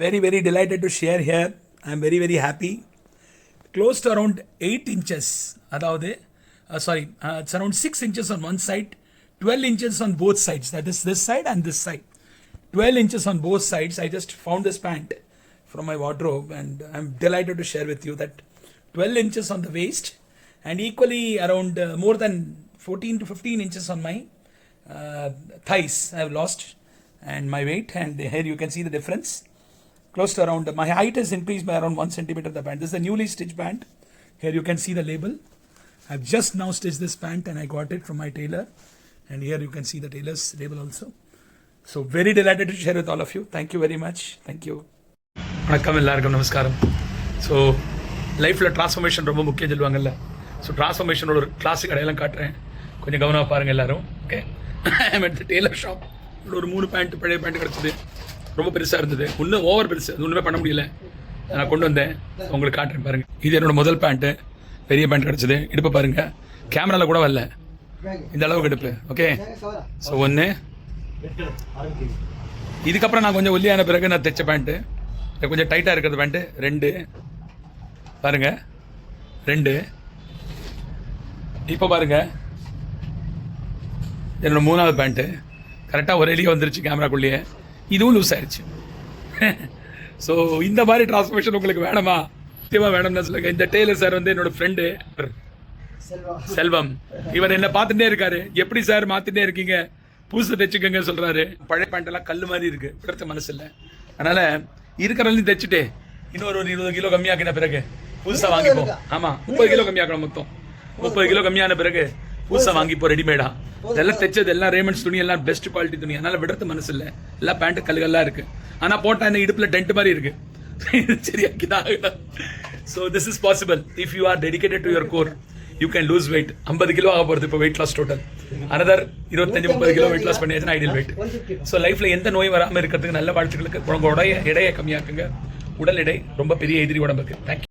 Very, very delighted to share here. I'm very, very happy. Close to around 8 inches. It's around 6 inches on one side, 12 inches on both sides. That is this side and this side. 12 inches on both sides. I just found this pant from my wardrobe and I'm delighted to share with you that 12 inches on the waist and equally around more than 14 to 15 inches on my thighs. I have lost and my weight, and here you can see the difference. Close to around, my height has increased by around 1 centimeter. The pant. This is a newly stitched pant. Here you can see the label. I've just now stitched this pant and I got it from my tailor. And here you can see the tailor's label also. So very delighted to share with all of you. Thank you very much. Thank you. வணக்கம் எல்லாருக்கும் நமஸ்காரம். So லைஃப்பில் transformation ரொம்ப முக்கியம் சொல்லுவாங்கல்ல. So ட்ரான்ஸ்ஃபர்மேஷனோட ஒரு கிளாஸுக்கு அடையாளம் காட்டுறேன். கொஞ்சம் கவனமாக பாருங்கள் எல்லாரும். ஓகே, டெய்லர் ஷாப் ஒரு 3 பேண்ட் பழைய பேண்ட் கிடச்சிது. ரொம்ப பெருசாக இருந்தது, இன்னும் ஓவர் பெருசு, அது ஒன்றுமே பண்ண முடியல. நான் கொண்டு வந்தேன், உங்களுக்கு காட்டுறேன் பாருங்கள். இது என்னோட முதல் பேண்ட்டு, பெரிய பேண்ட் கிடச்சிது. இடுப்பு பாருங்கள், கேமராவில் கூட வரல, இந்த அளவுக்கு இடுப்பு. ஓகே, ஸோ ஒன்று. இதுக்கப்புறம் நான் கொஞ்சம் ஒல்லியான பிறகு நான் தைச்ச பேண்ட்டு, கொஞ்சம் டைட்டாக இருக்கிறது பேண்ட்டு 2 பாருங்கள், 2. இப்போ பாருங்கள், என்னோட 3வது பேண்ட்டு கரெக்டாக ஒரேலியே வந்துருச்சு கேமராக்குள்ளேயே. இதுவும் லூஸ் ஆயிடுச்சு. ஸோ இந்த மாதிரி டிரான்ஸ்ஃபர்மேஷன் உங்களுக்கு வேணுமா? முக்கியமாக வேணும்னு சொல்லுங்க. இந்த டெய்லர் சார் வந்து என்னோட ஃப்ரெண்டு செல்வம். இவர் என்ன பார்த்துட்டே இருக்காரு, எப்படி சார் மாற்றிட்டே இருக்கீங்க, புதுசு தைச்சுக்கங்க சொல்கிறாரு. பழைய பேண்ட்டெல்லாம் கல் மாதிரி இருக்குது, விடுறத மனசு இல்லை. அதனால் இருக்கிறதையும் தைச்சிட்டு இன்னொரு 20 கிலோ கம்மியாக்கின பிறகு புதுசாக வாங்கிப்போம். ஆமாம், 30 கிலோ கம்மியாக்கணும். மொத்தம் 30 கிலோ கம்மியான பிறகு புதுசாக வாங்கிப்போம் ரெடிமேடா. இதெல்லாம் தைச்சது எல்லாம் ரேமண்ட்ஸ் துணி, எல்லாம் பெஸ்ட் குவாலிட்டி துணி. அதனால் விடுறது மனசு இல்லை. எல்லாம் பேண்ட்டு கல்லுகள்லாம் இருக்குது. ஆனால் போட்டால் இந்த இடுப்பில் டென்ட் மாதிரி இருக்குது. சரியாக்கிதான். So this is possible if you are dedicated to your goal. You can lose weight. 50 kilo ஆக போகிறது இப்போ weight loss total. Another 25-30 kilo weight loss பண்ணியாச்சுன்னா ஐடியல் வெயிட். ஸோ லைஃப்பில் எந்த நோய் வராமல் இருக்கிறதுக்கு நல்ல வாழ்த்துக்களுக்கு. உங்களோட எடையை கம்மியாக்குங்க. உடல் எடை ரொம்ப பெரிய எதிரி உடம்புக்கு. தேங்க்யூ.